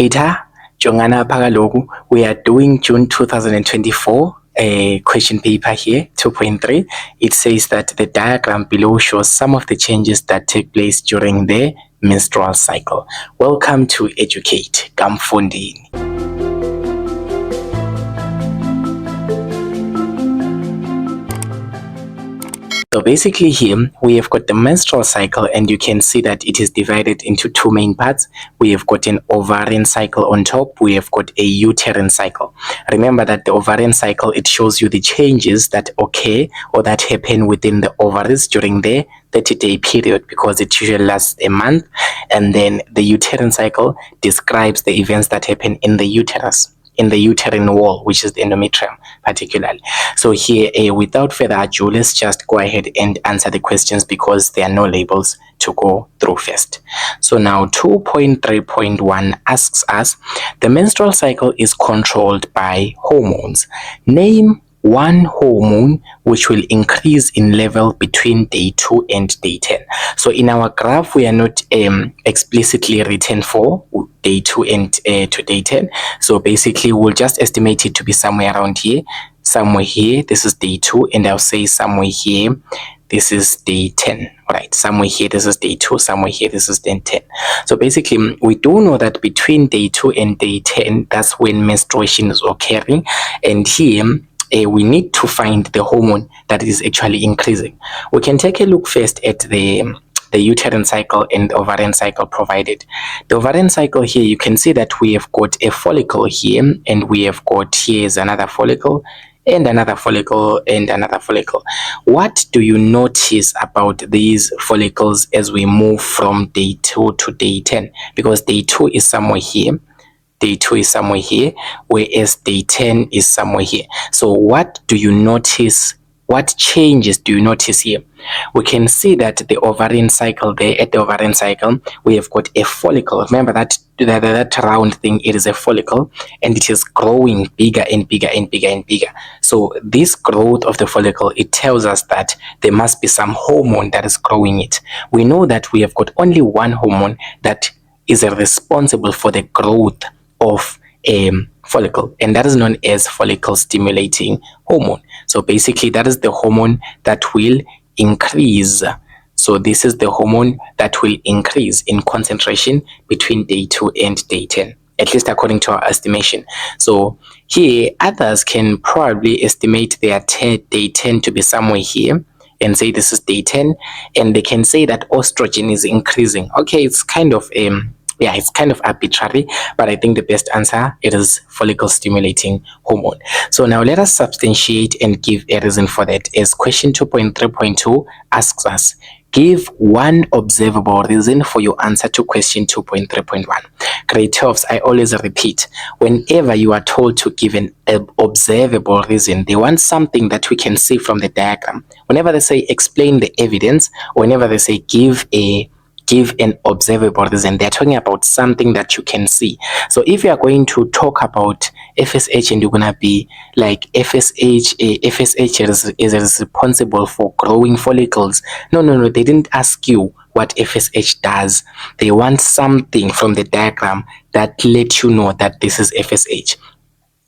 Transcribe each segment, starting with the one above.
Eta, Jongana Pagalogu, we are doing June 2024 question paper here, 2.3. It says that the diagram below shows some of the changes that take place during the menstrual cycle. Welcome to Educate, Kamfundini. So basically here we have got the menstrual cycle, and you can see that it is divided into two main parts. We have got an ovarian cycle on top, we have got a uterine cycle. Remember that the ovarian cycle, it shows you the changes that occur or that happen within the ovaries during the 30-day period, because it usually lasts a month. And then the uterine cycle describes the events that happen in the uterus, in the uterine wall, which is the endometrium particularly. So here, without further ado, let's just go ahead and answer the questions, because there are no labels to go through first. So now 2.3.1 asks us, the menstrual cycle is controlled by hormones. Name one hormone which will increase in level between day 2 and day 10. So in our graph, we are not explicitly written for day 2 and to day 10. So basically, we'll just estimate it to be somewhere around here, somewhere here. This is day 2, and I'll say somewhere here, this is day 10. Right, somewhere here, this is day 2, somewhere here, this is day 10. So basically, we do know that between day 2 and day 10, that's when menstruation is occurring. And here, we need to find the hormone that is actually increasing. We can take a look first at the uterine cycle and ovarian cycle provided. The ovarian cycle here, you can see that we have got a follicle here, and we have got here's another follicle, and another follicle, and another follicle. What do you notice about these follicles as we move from day 2 to day 10? Because day 2 is somewhere here, day 2 is somewhere here, whereas day 10 is somewhere here. So what do you notice? What changes do you notice here? We can see that the ovarian cycle there, at the ovarian cycle, we have got a follicle. Remember that round thing, it is a follicle, and it is growing bigger and bigger and bigger and bigger. So this growth of the follicle, it tells us that there must be some hormone that is growing it. We know that we have got only one hormone that is responsible for the growth of a follicle, and that is known as follicle stimulating hormone. So basically, that is the hormone that will increase. So this is the hormone that will increase in concentration between day 2 and day 10, at least according to our estimation. So here, others can probably estimate their day 10 to be somewhere here, and say this is day 10, and they can say that estrogen is increasing. Okay, it's kind of it's kind of arbitrary, but I think the best answer, it is follicle stimulating hormone. So now let us substantiate and give a reason for that, as question 2.3.2 asks us, give one observable reason for your answer to question 2.3.1. Grade 12s, I always repeat, whenever you are told to give an observable reason, they want something that we can see from the diagram. Whenever they say explain the evidence, whenever they say give an observable reason, they're talking about something that you can see. So if you are going to talk about FSH and you're gonna be like FSH is responsible for growing follicles. No, they didn't ask you what FSH does. They want something from the diagram that lets you know that this is FSH.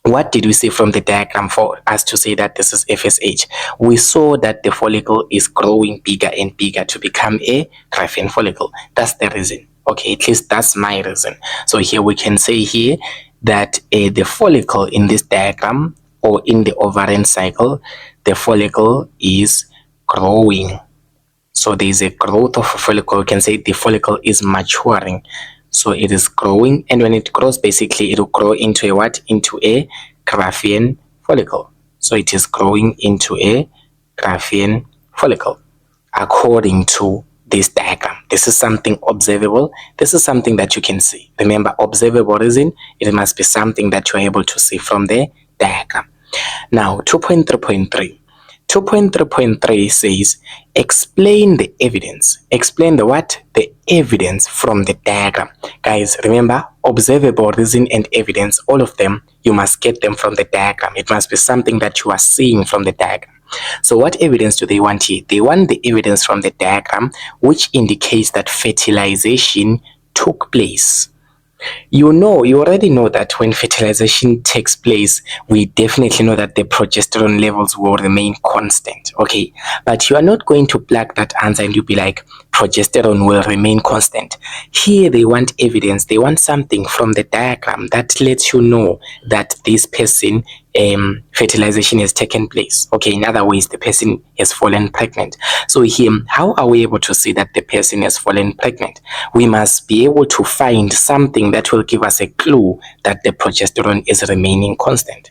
What did we see from the diagram for us to say that this is FSH? We saw that the follicle is growing bigger and bigger to become a Graafian follicle. That's the reason. Okay, at least that's my reason. So here we can say here that the follicle in this diagram, or in the ovarian cycle, the follicle is growing. So there is a growth of a follicle. We can say the follicle is maturing. So it is growing, and when it grows, basically it will grow into a what? Into a Graafian follicle. So it is growing into a Graafian follicle according to this diagram. This is something observable. This is something that you can see. Remember, observable reason, it must be something that you are able to see from the diagram. Now 2.3.3. 2.3.3 says, explain the evidence. Explain the what? The evidence from the diagram. Guys, remember, observable reason and evidence, all of them, you must get them from the diagram. It must be something that you are seeing from the diagram. So what evidence do they want here? They want the evidence from the diagram which indicates that fertilization took place. You already know that when fertilization takes place, we definitely know that the progesterone levels will remain constant, okay? But you are not going to plug that answer and you be like, progesterone will remain constant. Here they want evidence. They want something from the diagram that lets you know that this person fertilization has taken place. Okay, in other ways, the person has fallen pregnant. So here, how are we able to see that the person has fallen pregnant? We must be able to find something that will give us a clue that the progesterone is remaining constant.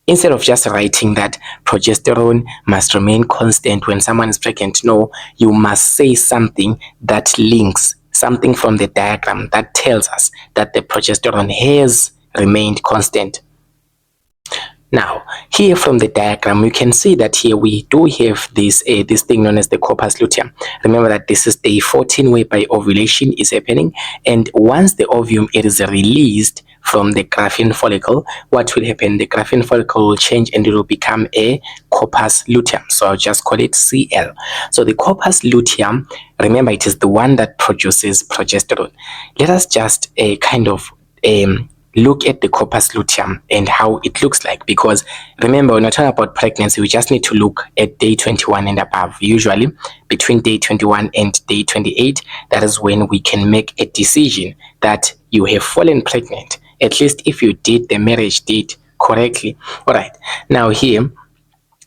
Instead of just writing that progesterone must remain constant when someone is pregnant, no, you must say something that links, something from the diagram that tells us that the progesterone has remained constant. Now, here from the diagram, you can see that here we do have this thing known as the corpus luteum. Remember that this is day 14 whereby ovulation is happening, and once the ovum it is released from the Graafian follicle, what will happen? The Graafian follicle will change and it will become a corpus luteum. So I'll just call it CL. So the corpus luteum, remember, it is the one that produces progesterone. Let us just kind of look at the corpus luteum and how it looks like, because remember, when we're talking about pregnancy, we just need to look at day 21 and above. Usually between day 21 and day 28, that is when we can make a decision that you have fallen pregnant, at least if you did the marriage date correctly. All right, now here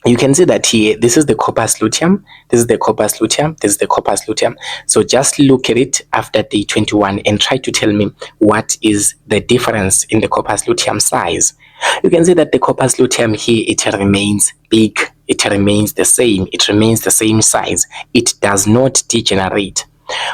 you can see that here, this is the corpus luteum, this is the corpus luteum, this is the corpus luteum. So just look at it after day 21 and try to tell me what is the difference in the corpus luteum size. You can see that the corpus luteum here, it remains big, it remains the same, it remains the same size, it does not degenerate.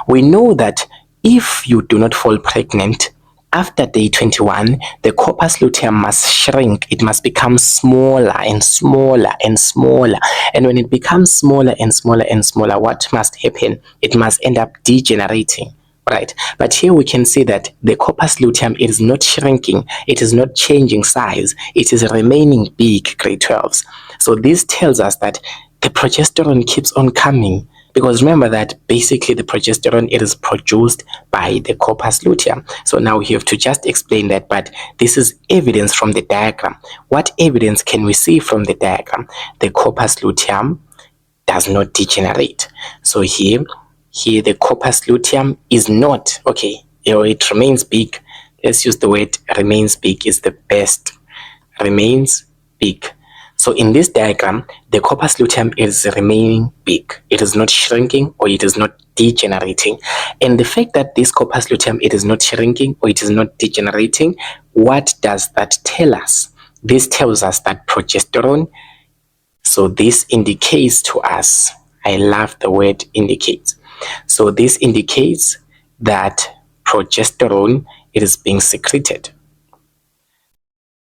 We know that if you do not fall pregnant, after day 21, the corpus luteum must shrink. It must become smaller and smaller and smaller. And when it becomes smaller and smaller and smaller, what must happen? It must end up degenerating. Right, but here we can see that the corpus luteum is not shrinking, it is not changing size, it is remaining big, grade 12s. So this tells us that the progesterone keeps on coming, because remember that basically the progesterone, it is produced by the corpus luteum. So now you have to just explain that, but this is evidence from the diagram. What evidence can we see from the diagram? The corpus luteum does not degenerate. So here the corpus luteum is not, okay, it remains big. Let's use the word remains big is the best. Remains big. So in this diagram, the corpus luteum is remaining big. It is not shrinking or it is not degenerating. And the fact that this corpus luteum, it is not shrinking or it is not degenerating, what does that tell us? This tells us that progesterone, so this indicates to us, I love the word indicates. So this indicates that progesterone, it is being secreted.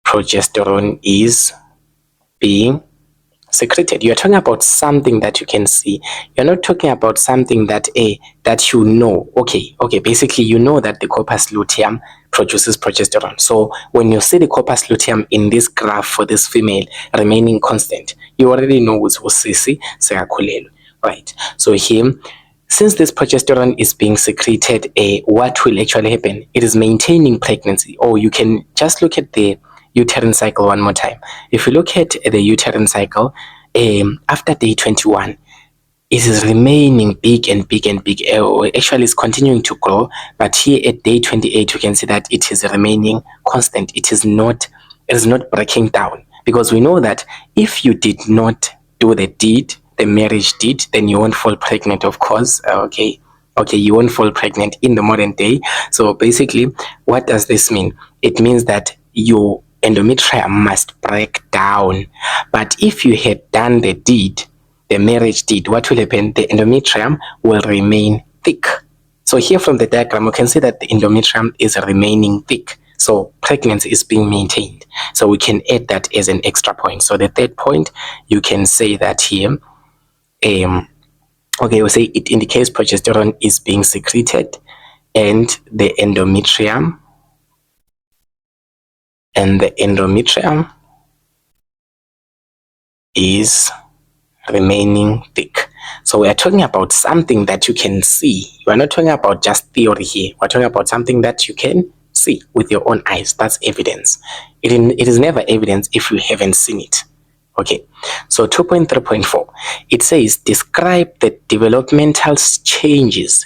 Progesterone is being secreted. You're talking about something that you can see. You're not talking about something that that you know. Okay, basically you know that the corpus luteum produces progesterone. So when you see the corpus luteum in this graph for this female remaining constant, you already know it's Sisi Serakulelo. Right. So here, since this progesterone is being secreted, what will actually happen? It is maintaining pregnancy. Or you can just look at the uterine cycle one more time. If you look at the uterine cycle, after day 21, it is remaining big and big and big. Actually, it's continuing to grow, but here at day 28, you can see that it is remaining constant. It is not breaking down, because we know that if you did not do the marriage deed, then you won't fall pregnant, of course. Okay, you won't fall pregnant in the modern day. So basically, what does this mean? It means that your endometrium must break down. But if you had done the deed, the marriage deed, what will happen? The endometrium will remain thick. So here from the diagram, you can see that the endometrium is remaining thick. So pregnancy is being maintained. So we can add that as an extra point. So the third point, you can say that here, we say it indicates progesterone is being secreted and the endometrium is remaining thick. So we are talking about something that you can see. We are not talking about just theory here. We're talking about something that you can see with your own eyes, that's evidence. It is never evidence if you haven't seen it. Okay, so 2.3.4, it says describe the developmental changes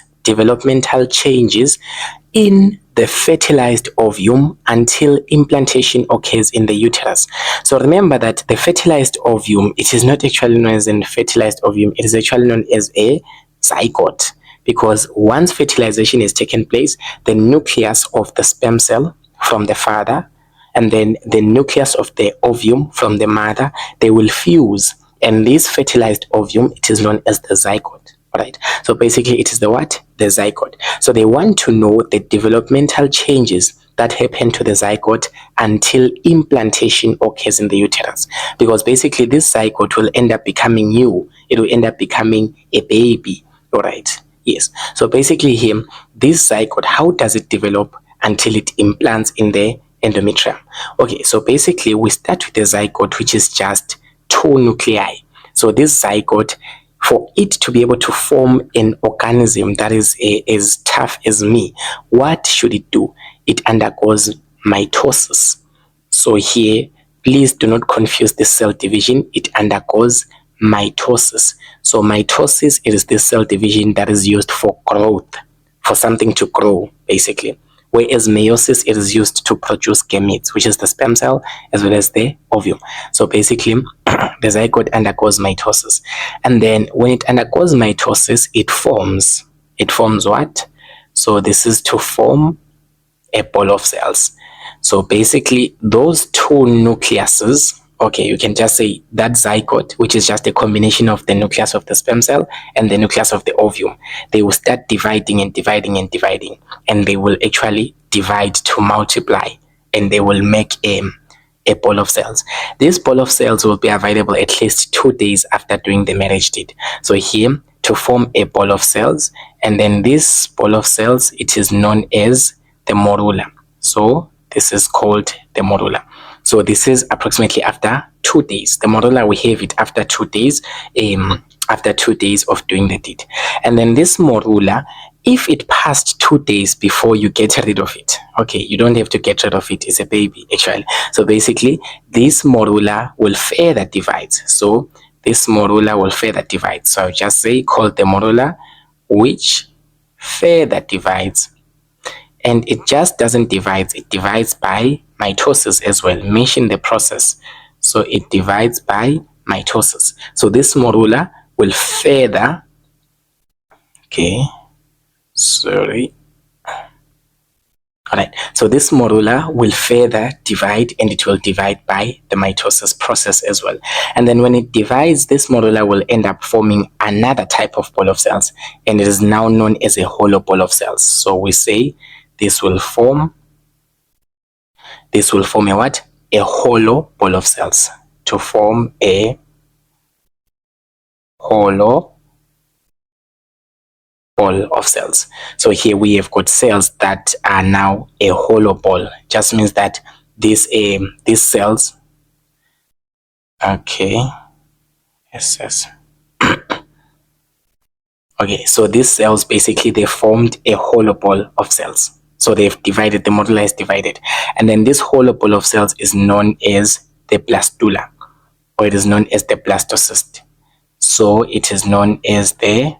in the fertilized ovum until implantation occurs in the uterus. So remember that the fertilized ovum, it is not actually known as a fertilized ovum, it is actually known as a zygote, because once fertilization has taken place, the nucleus of the sperm cell from the father and then the nucleus of the ovum from the mother, they will fuse, and this fertilized ovum, it is known as the zygote. Right? So basically it is the what? The zygote. So they want to know the developmental changes that happen to the zygote until implantation occurs in the uterus, because basically this zygote will end up becoming you. It will end up becoming a baby. All right. Yes. So basically here, this zygote, how does it develop until it implants in the endometrium? Okay, so basically we start with the zygote, which is just 2 nuclei. So this zygote, for it to be able to form an organism that is as tough as me, what should it do? It undergoes mitosis. So here, please do not confuse the cell division. It undergoes mitosis. So mitosis is the cell division that is used for growth, for something to grow, basically. Whereas meiosis, it is used to produce gametes, which is the sperm cell as well as the ovum. So basically, the zygote undergoes mitosis. And then when it undergoes mitosis, it forms what? So this is to form a ball of cells. So basically, those 2 nucleuses, okay, you can just say that zygote, which is just a combination of the nucleus of the sperm cell and the nucleus of the ovum, they will start dividing and dividing and dividing, and they will actually divide to multiply, and they will make a ball of cells. This ball of cells will be available at least 2 days after doing the marriage deed. So here, to form a ball of cells, and then this ball of cells, it is known as the morula. So this is called the morula. So this is approximately after 2 days. The morula, we have it after 2 days, after 2 days of doing the deed. And then this morula, if it passed 2 days before you get rid of it, okay, you don't have to get rid of it, it's a baby actually. So basically, this morula will further divide. So this morula will further divide. So I'll just say called the morula, which further divides. And it just doesn't divide, it divides by mitosis as well. Mention the process. So it divides by mitosis. So this morula will further, okay, sorry. Alright, so this morula will further divide, and it will divide by the mitosis process as well. And then when it divides, this morula will end up forming another type of ball of cells, and it is now known as a hollow ball of cells. So we say this will form a what? A hollow ball of cells. To form a hollow ball of cells. So here we have got cells that are now a hollow ball. Just means that these cells, okay, yes. Okay, so these cells basically, they formed a hollow ball of cells. So they've divided, the morula is divided. And then this hollow ball of cells is known as the blastula, or it is known as the blastocyst. So it is known as the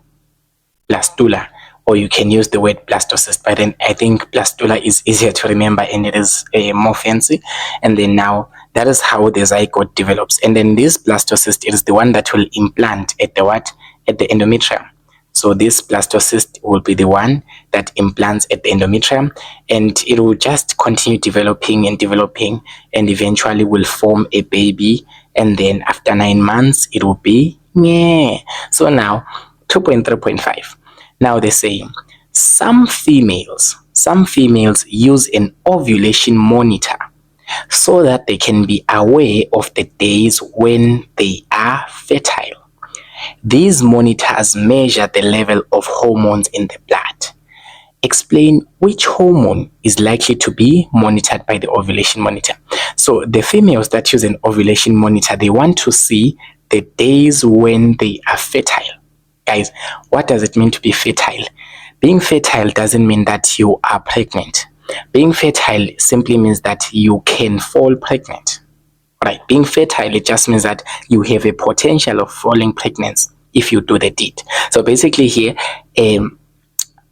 blastula, or you can use the word blastocyst, but then I think blastula is easier to remember and it is more fancy. And then now that is how the zygote develops. And then this blastocyst, it is the one that will implant at the what? At the endometrium. So this blastocyst will be the one that implants at the endometrium, and it will just continue developing and developing, and eventually will form a baby. And then after 9 months, it will be yeah. So now 2.3.5. Now they say some females use an ovulation monitor so that they can be aware of the days when they are fertile. These monitors measure the level of hormones in the blood. Explain which hormone is likely to be monitored by the ovulation monitor. So the females that use an ovulation monitor, they want to see the days when they are fertile. Guys, what does it mean to be fertile? Being fertile doesn't mean that you are pregnant. Being fertile simply means that you can fall pregnant. Right? Being fertile, it just means that you have a potential of falling pregnant if you do the deed. So basically here,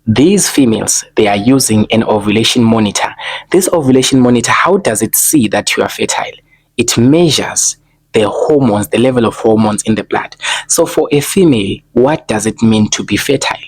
these females, they are using an ovulation monitor. This ovulation monitor, how does it see that you are fertile? It measures the hormones, the level of hormones in the blood. So for a female, what does it mean to be fertile?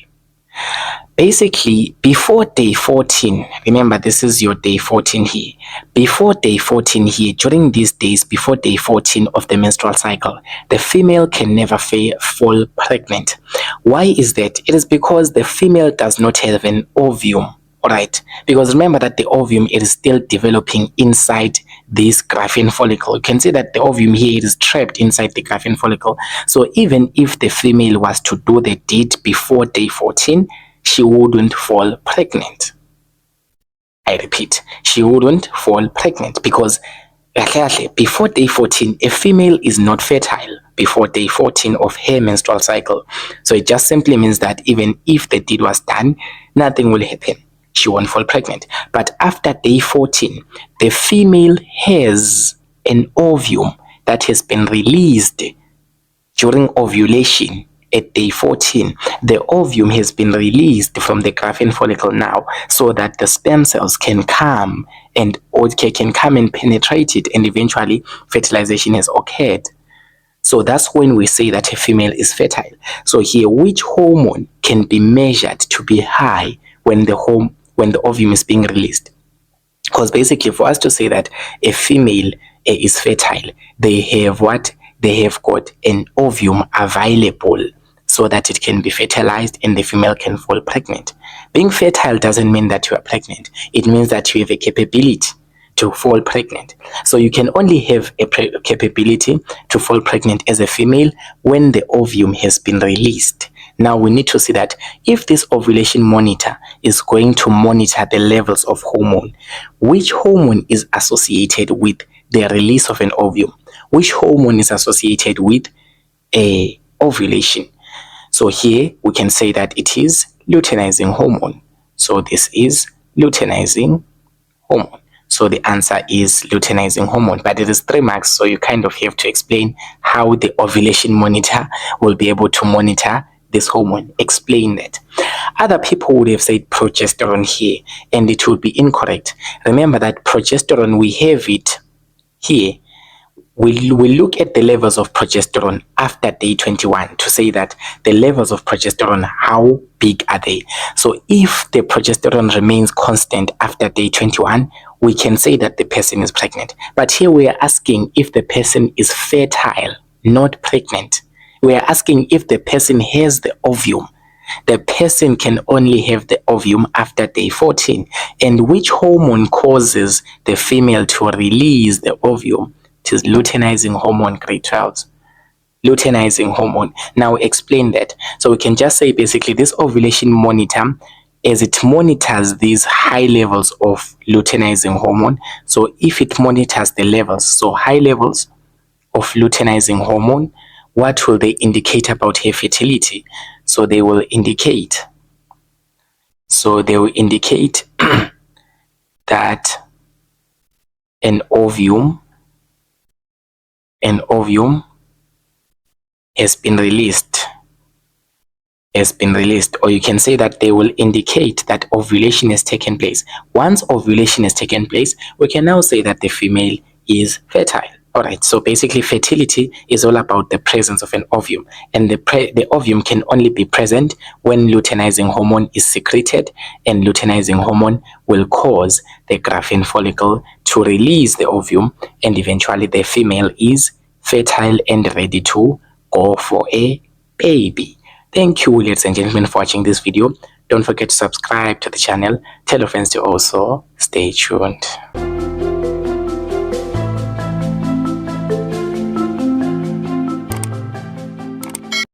Basically, before day 14, remember this is your day 14 here. Before day 14 here, during these days before day 14 of the menstrual cycle, the female can never fall pregnant. Why is that? It is because the female does not have an ovum. Alright, because remember that the ovum is still developing inside this Graafian follicle. You can see that the ovum here is trapped inside the Graafian follicle. So even if the female was to do the deed before day 14, she wouldn't fall pregnant. I repeat, she wouldn't fall pregnant because before day 14, a female is not fertile before day 14 of her menstrual cycle. So it just simply means that even if the deed was done, nothing will happen. She won't fall pregnant. But after day 14, the female has an ovum that has been released during ovulation. At day 14, the ovum has been released from the Graafian follicle now, so that the sperm cells can come and penetrate it, and eventually fertilization has occurred. So that's when we say that a female is fertile. So here, which hormone can be measured to be high when the ovum is being released? Because basically, for us to say that a female is fertile, they have what? They have got an ovum available so that it can be fertilized and the female can fall pregnant. Being fertile doesn't mean that you are pregnant. It means that you have a capability to fall pregnant. So you can only have a capability to fall pregnant as a female when the ovum has been released. Now we need to see that if this ovulation monitor is going to monitor the levels of hormone, which hormone is associated with the release of an ovum? Which hormone is associated with a ovulation? So here we can say that it is luteinizing hormone. So this is luteinizing hormone. So the answer is luteinizing hormone, but it is 3 marks, so you kind of have to explain how the ovulation monitor will be able to monitor this hormone. Explain that. Other people would have said progesterone here, and it would be incorrect. Remember that progesterone, we have it here. We look at the levels of progesterone after day 21 to say that the levels of progesterone, how big are they? So if the progesterone remains constant after day 21, we can say that the person is pregnant. But here we are asking if the person is fertile, not pregnant. We are asking if the person has the ovum. The person can only have the ovum after day 14. And which hormone causes the female to release the ovum? It is luteinizing hormone, grade 12. Luteinizing hormone. Now explain that. So we can just say basically this ovulation monitor, as it monitors these high levels of luteinizing hormone. So if it monitors the levels, so high levels of luteinizing hormone, what will they indicate about her fertility? So they will indicate that an ovum has been released, or you can say that they will indicate that ovulation has taken place. Once ovulation has taken place, we can now say that the female is fertile. Alright, so basically fertility is all about the presence of an ovum, and the ovum can only be present when luteinizing hormone is secreted, and luteinizing hormone will cause the Graafian follicle to release the ovum, and eventually the female is fertile and ready to go for a baby. Thank you, ladies and gentlemen, for watching this video. Don't forget to subscribe to the channel. Tell your friends to also stay tuned.